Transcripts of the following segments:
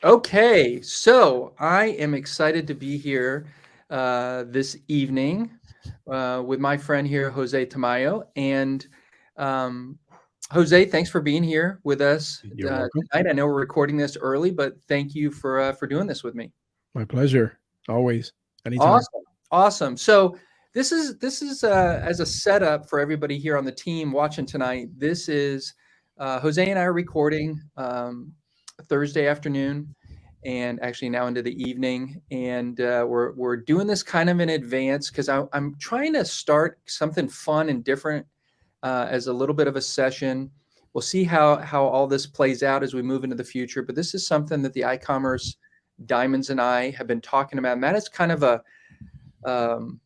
Okay, so I am excited to be here this evening with my friend here, Jose Tamayo. And um, Jose, thanks for being here with us You're welcome. tonight. I know we're recording this early, but thank you for doing this with me. My pleasure. Always. Anytime. Awesome, awesome. So this is as a setup for everybody here on the team watching tonight. This is Jose and I are recording Thursday afternoon, and actually now into the evening, and we're doing this kind of in advance because I'm trying to start something fun and different as a little bit of a session. We'll see how all this plays out as we move into the future. But this is something that the iCommerce Diamonds and I have been talking about, and that is kind of a um,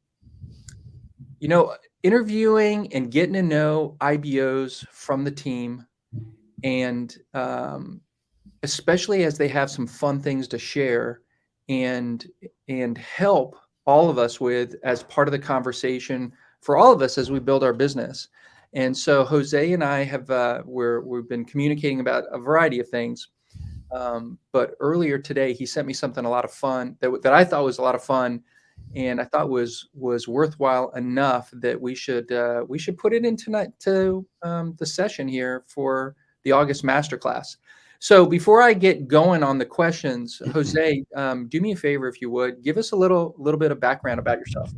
you know, interviewing and getting to know IBOs from the team, and especially as they have some fun things to share and help all of us with as part of the conversation for all of us as we build our business. And so Jose and I have we've been communicating about a variety of things. But earlier today, he sent me something a lot of fun that I thought was a lot of fun, and I thought was worthwhile enough that we should put it in tonight to the session here for the August masterclass. So before I get going on the questions, Jose, do me a favor if you would give us a little bit of background about yourself.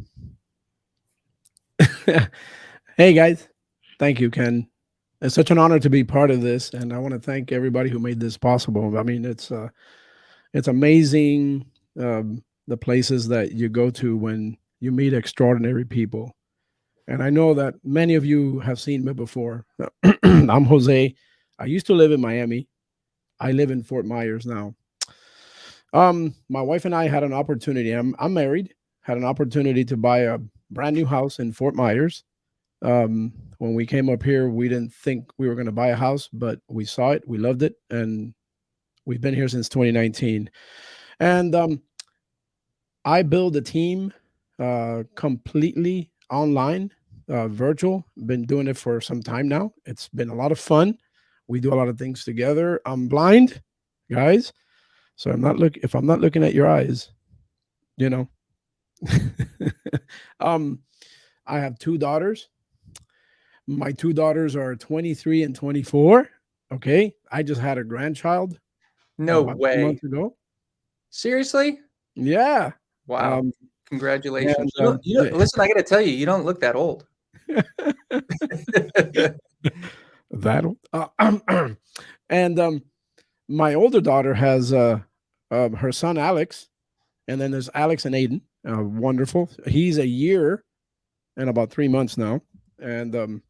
Hey, guys. Thank you, Ken. It's such an honor to be part of this, and I want to thank everybody who made this possible. I mean, it's amazing the places that you go to when you meet extraordinary people. And I know that many of you have seen me before. I'm Jose. I used to live in Miami. I live in Fort Myers now. My wife and I had an opportunity. I'm married. Had an opportunity to buy a brand new house in Fort Myers. When we came up here, we didn't think we were going to buy a house, but we saw it, we loved it, and we've been here since 2019. And I build a team completely online, virtual. Been doing it for some time now. It's been a lot of fun. We do a lot of things together. I'm blind, guys, so I'm not look. If I'm not looking at your eyes, you know. um, I have two daughters. My two daughters are 23 and 24. Okay. I just had a grandchild No about two way. months ago. Seriously? Yeah. Wow. Um, Congratulations. and You don't listen, I got to tell you, you don't look that old. that, and my older daughter has her son Alex, and then there's Alex and Aiden. Wonderful. He's a year and about 3 months now. And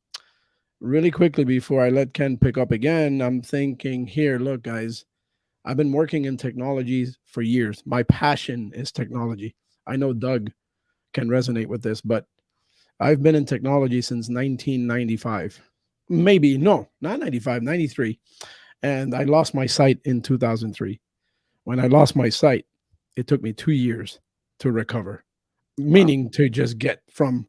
really quickly before I let Ken pick up again, I'm thinking here, look, guys, I've been working in technologies for years. My passion is technology. I know Doug can resonate with this, but I've been in technology since 1995. Maybe, no, not 95, 93. And I lost my sight in 2003. When I lost my sight, it took me 2 years to recover, Wow. meaning to just get from,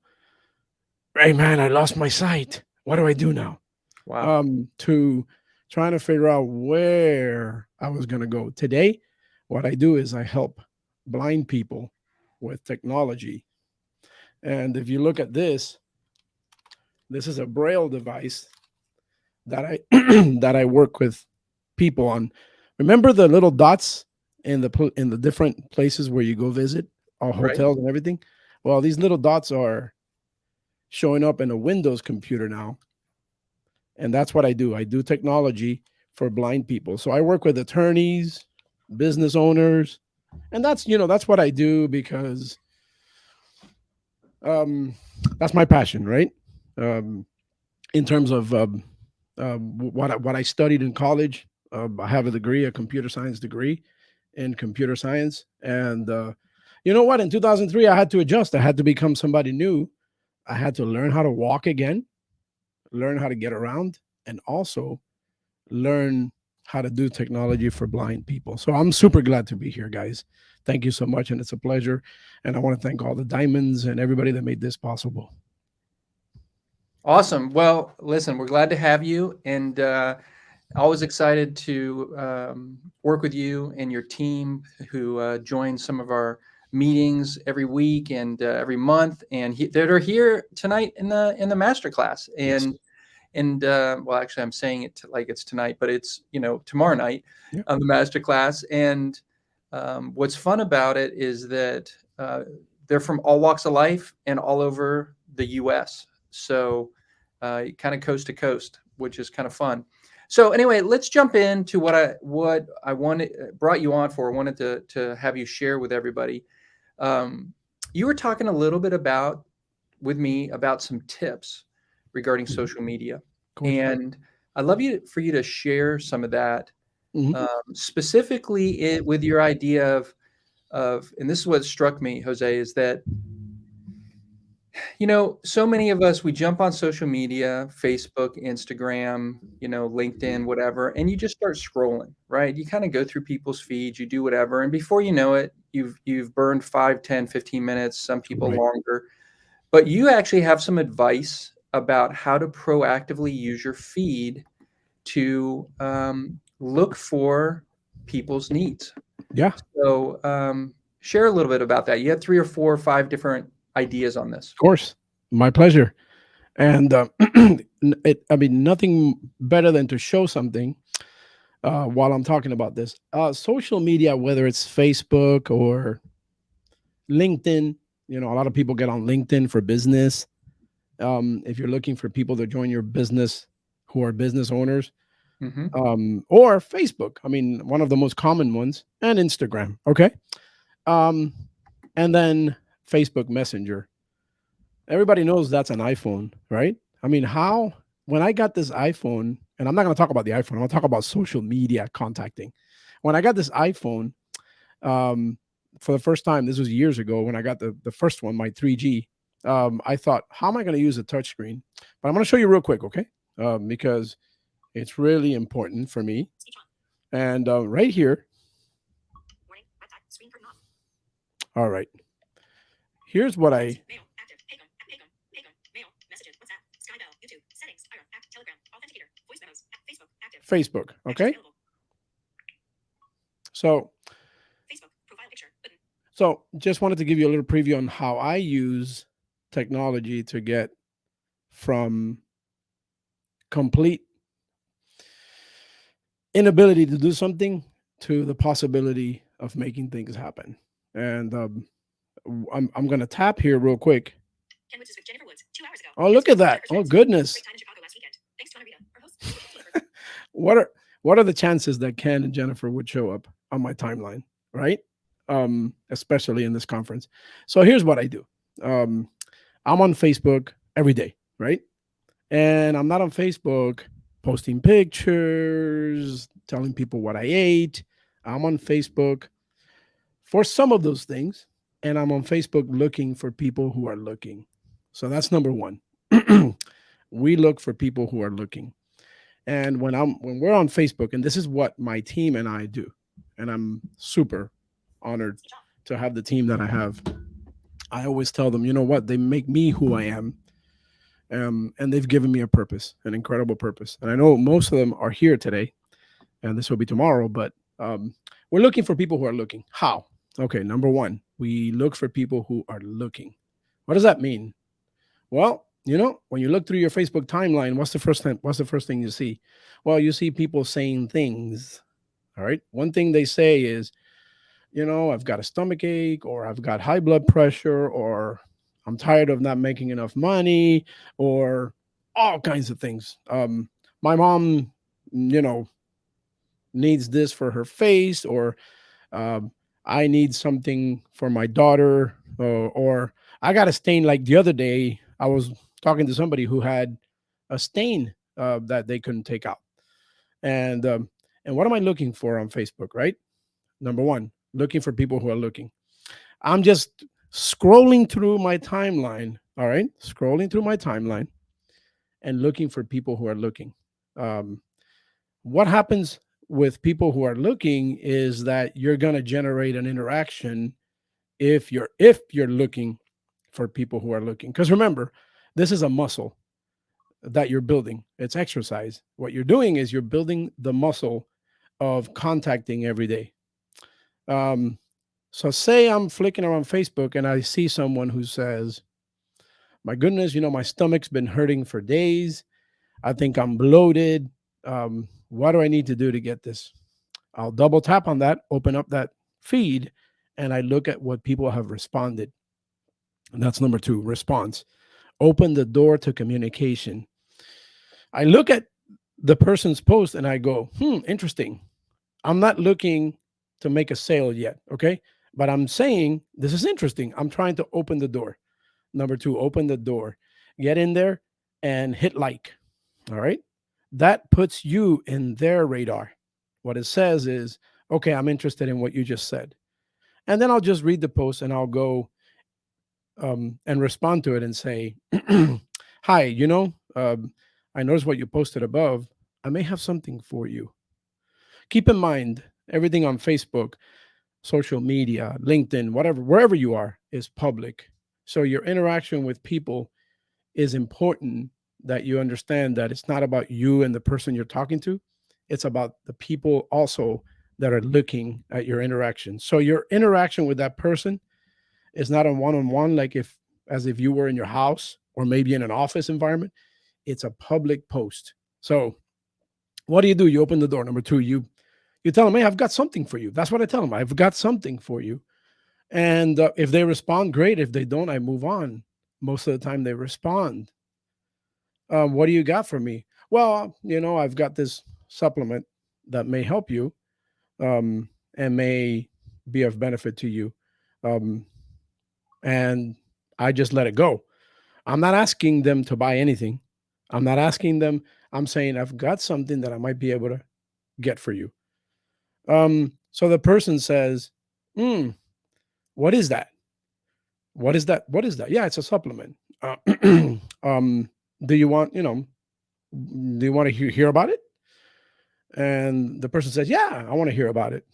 hey, man, I lost my sight. What do I do now? Wow. To trying to figure out where I was going to go. Today, what I do is I help blind people with technology. And if you look at this is a braille device that I that I work with people on. Remember the little dots in the different places where you go visit, or Right. hotels and everything? Well, these little dots are showing up in a Windows computer now, and that's what I do. I do technology for blind people. So I work with attorneys, business owners, and that's what I do because um, that's my passion, right? Um, in terms of what I studied in college, I have a degree, a computer science degree in computer science, and you know what? In 2003, I had to adjust. I had to become somebody new. I had to learn how to walk again, learn how to get around, and also learn how to do technology for blind people. So I'm super glad to be here, guys. Thank you so much, and it's a pleasure. And I want to thank all the diamonds and everybody that made this possible. Awesome. Well, listen, we're glad to have you, and Always excited to work with you and your team who join some of our meetings every week and every month, and that are here tonight in the master class. Yes. And well, actually, I'm saying it like it's tonight, but it's tomorrow night Yeah. on the master class. And what's fun about it is that they're from all walks of life and all over the U.S. So kind of coast to coast, which is kind of fun. So anyway, let's jump into what I wanted brought you on for. I wanted to have you share with everybody. Um, you were talking a little bit about with me about some tips regarding Mhm. social media, Of course. and I'd love for you to share some of that, Hmm. specifically with your idea of. And this is what struck me, Jose, is that so many of us, we jump on social media, Facebook, Instagram, LinkedIn, whatever, and you just start scrolling, right? You kind of go through people's feeds, you do whatever, and before you know it, you've burned 5, 10, 15 minutes, some people Right. longer. But you actually have some advice about how to proactively use your feed to look for people's needs. Yeah. So share a little bit about that. You had 3 or 4 or 5 different ideas on this. Of course. My pleasure. And I mean, nothing better than to show something while I'm talking about this. Social media, whether it's Facebook or LinkedIn, a lot of people get on LinkedIn for business. If you're looking for people to join your business who are business owners, Hmm. or Facebook, I mean, one of the most common ones, and Instagram. Okay. Um, and then Facebook Messenger. Everybody knows that's an iPhone, right? I mean, when I got this iPhone, and I'm not going to talk about the iPhone, I'm going to talk about social media contacting. When I got this iPhone, um, for the first time, this was years ago when I got the first one, my 3G. I thought, how am I going to use a touchscreen? But I'm going to show you real quick, okay? Because it's really important for me. And right here, all right, here's what Facebook, okay? So, just wanted to give you a little preview on how I use technology to get from complete inability to do something to the possibility of making things happen. And I'm going to tap here real quick. Oh, look at that. Oh, goodness. what are what are the chances that Ken and Jennifer would show up on my timeline, right? Especially in this conference. So here's what I do. Um, I'm on Facebook every day, right? And I'm not on Facebook posting pictures, telling people what I ate. I'm on Facebook for some of those things. And I'm on Facebook looking for people who are looking. So that's number one. We look for people who are looking. And when we're on Facebook, and this is what my team and I do, and I'm super honored to have the team that I have. I always tell them, you know what, they make me who I am, and they've given me a purpose, an incredible purpose. And I know most of them are here today, and this will be tomorrow. But we're looking for people who are looking. How? Okay, number one, we look for people who are looking. What does that mean? Well, when you look through your Facebook timeline, what's the first thing you see? Well, you see people saying things. All right. One thing they say is, I've got a stomach ache, or I've got high blood pressure, or I'm tired of not making enough money, or all kinds of things. My mom, you know, needs this for her face, or um, I need something for my daughter, or I got a stain. Like the other day, I was talking to somebody who had a stain that they couldn't take out. And what am I looking for on Facebook, right? Number one, looking for people who are looking. I'm just scrolling through my timeline. All right, scrolling through my timeline and looking for people who are looking. Um, what happens with people who are looking is that you're going to generate an interaction if you're looking for people who are looking. Because remember, this is a muscle. that you're building. It's exercise. What you're doing is you're building the muscle of contacting every day. Um, so say I'm flicking around Facebook and I see someone who says, "My goodness, my stomach's been hurting for days. I think I'm bloated. What do I need to do to get this?" I'll double tap on that, open up that feed, and I look at what people have responded. And that's number two, response. Open the door to communication. I look at the person's post and I go, interesting. I'm not looking to make a sale yet. Okay. But I'm saying this is interesting. I'm trying to open the door. Number two, open the door, get in there and hit like. All right. That puts you in their radar. What it says is, okay, I'm interested in what you just said. And then I'll just read the post and I'll go and respond to it and say, "Hi, I noticed what you posted above. I may have something for you. Keep in mind, everything on Facebook, social media, LinkedIn, whatever, wherever you are, is public. So your interaction with people is important that you understand that it's not about you and the person you're talking to. It's about the people also that are looking at your interaction. So your interaction with that person is not a one-on-one, like if as if you were in your house or maybe in an office environment. It's a public post. So what do? You open the door. Number two, you tell them, "Hey, I've got something for you." That's what I tell them. I've got something for you. And if they respond, great. If they don't, I move on. Most of the time, they respond. What do you got for me? Well, I've got this supplement that may help you and may be of benefit to you. Um, and I just let it go. I'm not asking them to buy anything. I'm not asking them. I'm saying I've got something that I might be able to get for you. So the person says, "Hmm, what is that? What is that? What is that?" Yeah, it's a supplement. Um, do you want, do you want to hear about it? And the person says, "Yeah, I want to hear about it."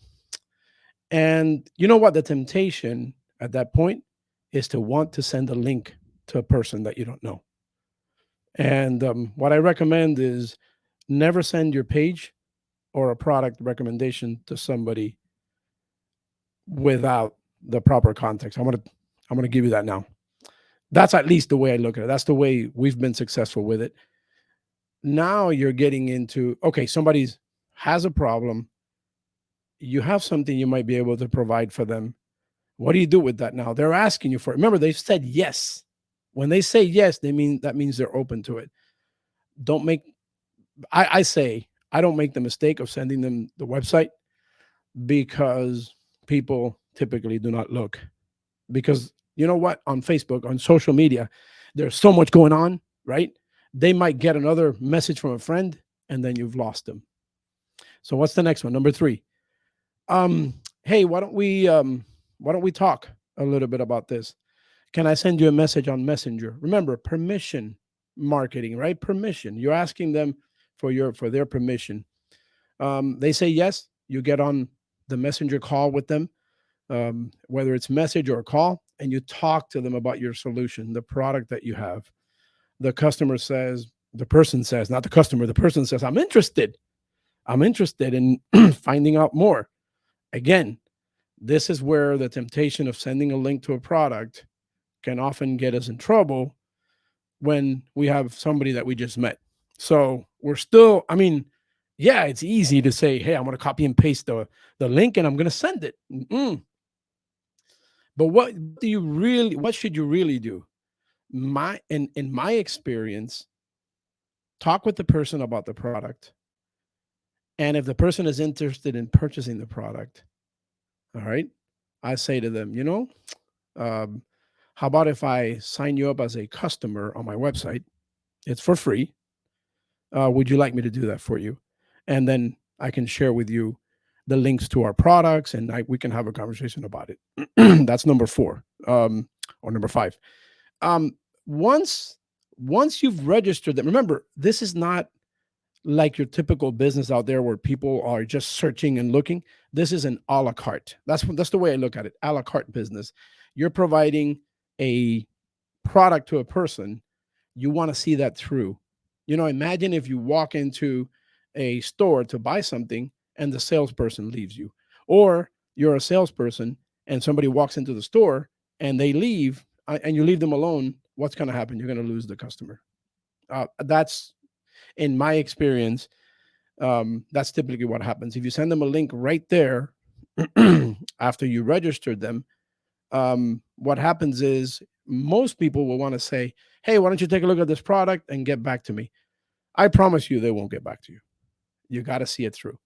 And you know what? The temptation at that point is to want to send a link to a person that you don't know. And what I recommend is never send your page or a product recommendation to somebody without the proper context. I'm gonna give you that now. That's at least the way I look at it. That's the way we've been successful with it. Now you're getting into, okay, somebody's has a problem. You have something you might be able to provide for them. What do you do with that now? They're asking you for it. Remember, they've said yes. When they say yes, that means they're open to it. Don't make I say I don't make the mistake of sending them the website because people typically do not look. Because you know what? On Facebook, on social media, there's so much going on, right? They might get another message from a friend and then you've lost them. So what's the next one? Number three. Hey, why don't we talk a little bit about this? Can I send you a message on Messenger? Remember, permission marketing, right? Permission. You're asking them for their permission. They say yes, you get on the Messenger call with them, whether it's message or call, and you talk to them about your solution, the product that you have. The customer says, the person says, not the customer, the person says, "I'm interested. I'm interested in finding out more." Again, this is where the temptation of sending a link to a product can often get us in trouble when we have somebody that we just met. So we're still, I mean, yeah, it's easy to say, "Hey, I'm going to copy and paste the link and I'm going to send it." But what should you really do? In my experience, talk with the person about the product. And if the person is interested in purchasing the product, all right, I say to them, um, how about if I sign you up as a customer on my website? It's for free. Would you like me to do that for you? And then I can share with you the links to our products and we can have a conversation about it. That's number four, or number five. Um, once once you've registered them, remember, this is not like your typical business out there where people are just searching and looking. This is an a la carte. That's the way I look at it. A la carte business. You're providing a product to a person. You want to see that through. Imagine if you walk into a store to buy something and the salesperson leaves you, or you're a salesperson and somebody walks into the store and they leave, and you leave them alone. What's going to happen? You're going to lose the customer. That's in my experience. That's typically what happens. If you send them a link right there after you registered them, what happens is most people will want to say, "Hey, why don't you take a look at this product and get back to me?" I promise you, they won't get back to you. You got to see it through.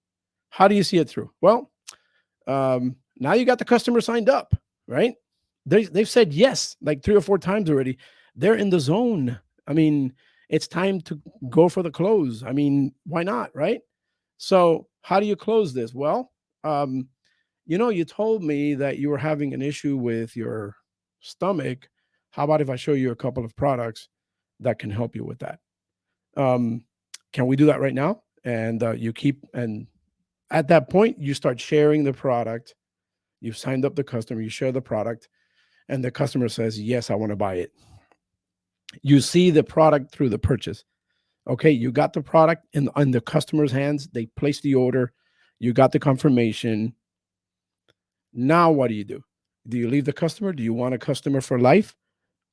How do you see it through? Well, now you got the customer signed up, right? They've said yes like 3 or 4 times already. They're in the zone. I mean, it's time to go for the close. I mean, why not, right? So, how do you close this? Well, you told me that you were having an issue with your stomach. How about if I show you a couple of products that can help you with that? Um, can we do that right now? And you keep, and at that point, you start sharing the product. You've signed up the customer, you share the product, and the customer says, "Yes, I want to buy it." You see the product through the purchase. Okay, you got the product in the customer's hands. They place the order. You got the confirmation. Now, what do you do? Do you leave the customer? Do you want a customer for life,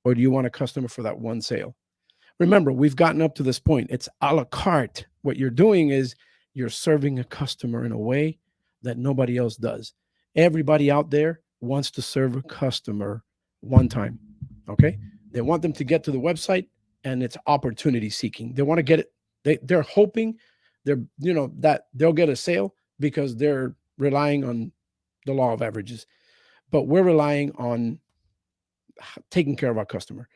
or do you want a customer for that one sale? Remember, we've gotten up to this point. It's a la carte. What you're doing is you're serving a customer in a way that nobody else does. Everybody out there wants to serve a customer one time. Okay. They want them to get to the website, and it's opportunity seeking. They want to get it. They're hoping that they'll get a sale because they're relying on the law of averages. But we're relying on taking care of our customer.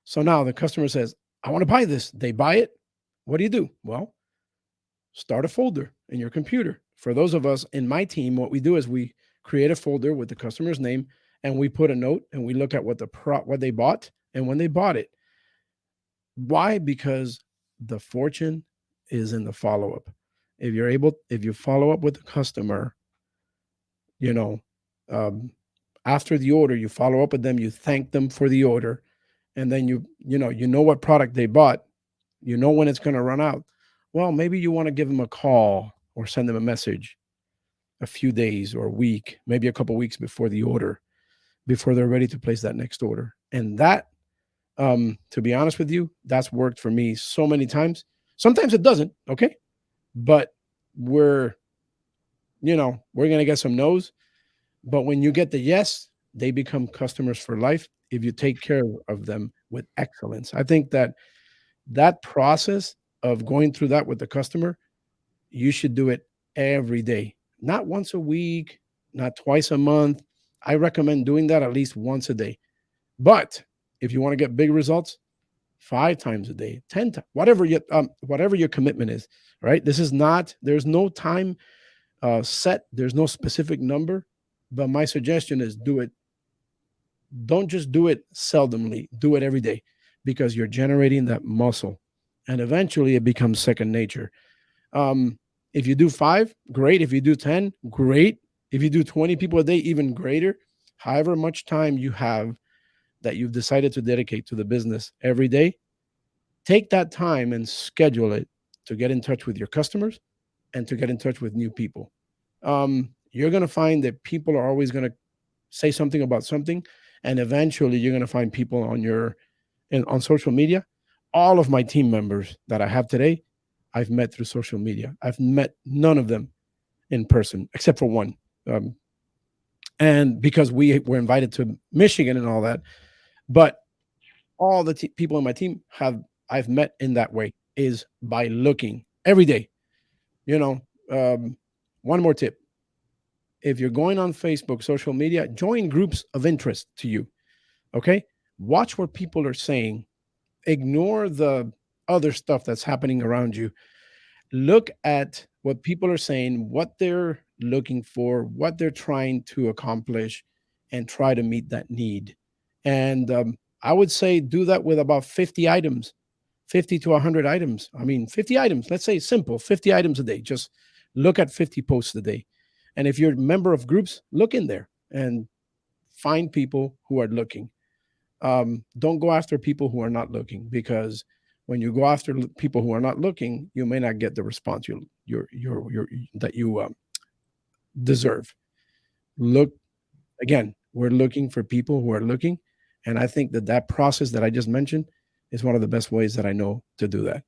So now the customer says, "I want to buy this." They buy it. What do? Well, start a folder in your computer. For those of us in my team, what we do is we create a folder with the customer's name, and we put a note and we look at what they bought and when they bought it. Why? Because the fortune is in the follow up. If you follow up with the customer, you know, um, after the order, you follow up with them, you thank them for the order, and then you know what product they bought, you know when it's going to run out. Well, maybe you want to give them a call or send them a message a few days or a week, maybe a couple weeks before the order, before they're ready to place that next order. And that, to be honest with you, that's worked for me so many times. Sometimes it doesn't, okay? But we're, we're going to get some no's. But when you get the yes, they become customers for life if you take care of them with excellence. I think that process of going through that with the customer, you should do it every day, not once a week, not twice a month. I recommend doing that at least once a day. But if you want to get big results, 5 times a day, 10 times, whatever your commitment is, right? This is not, there's no time set, there's no specific number. But my suggestion is do it. Don't just do it seldomly, do it every day, because you're generating that muscle, and eventually it becomes second nature. If you do 5, great. If you do 10, great. If you do 20 people a day, even greater. However much time you have that you've decided to dedicate to the business every day, take that time and schedule it to get in touch with your customers and to get in touch with new people. You're going to find that people are always going to say something about something, and eventually you're going to find people on social media. All of my team members that I have today, I've met through social media. I've met none of them in person except for one. um, and because we were invited to Michigan and all that. But all the people in my team I've met in that way, is by looking every day. you know um, One more tip: if you're going on Facebook, social media, join groups of interest to you. Okay, watch what people are saying. Ignore the other stuff that's happening around you. Look at what people are saying, what they're looking for, what they're trying to accomplish, and try to meet that need. And I would say do that with about 50 items, 50 to 100 items. I mean, 50 items, let's say simple, 50 items a day. Just look at 50 posts a day. And if you're a member of groups, look in there and find people who are looking. Don't go after people who are not looking, because when you go after people who are not looking, you may not get the response that you deserve. Look again. We're looking for people who are looking, and I think that that process that I just mentioned is one of the best ways that I know to do that.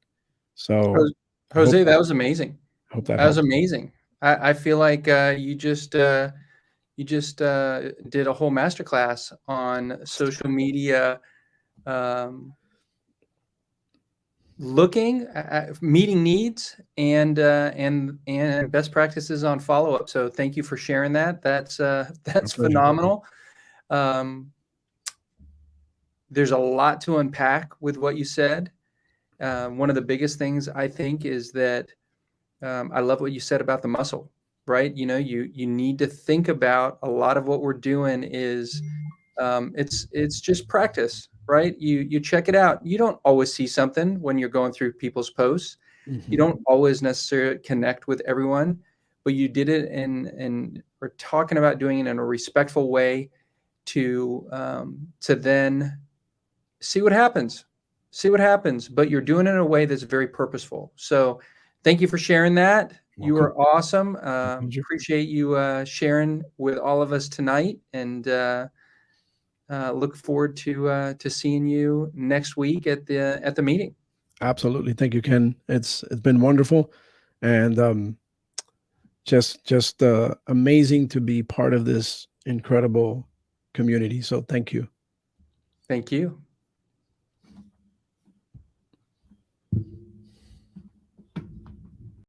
So I hope Jose, that was amazing. that That was helps. amazing. I feel like you just did a whole masterclass on social media, um, meeting needs, and best practices on follow up. So thank you for sharing that. My That's pleasure. phenomenal. Um, there's a lot to unpack with what you said. One of the biggest things I think is that I love what you said about the muscle, right? You know, you need to think about a lot of what we're doing is it's just practice, right? You check it out. You don't always see something when you're going through people's posts. You Mhm. don't always necessarily connect with everyone, but you did it and we're talking about doing it in a respectful way to then see what happens. See what happens, but you're doing it in a way that's very purposeful. So, thank you for sharing that. You Welcome. are awesome. My pleasure. Appreciate you sharing with all of us tonight, and look forward to seeing you next week at the meeting. Absolutely. Thank you, Ken. It's been wonderful, and just amazing to be part of this incredible community. So thank you. Thank you.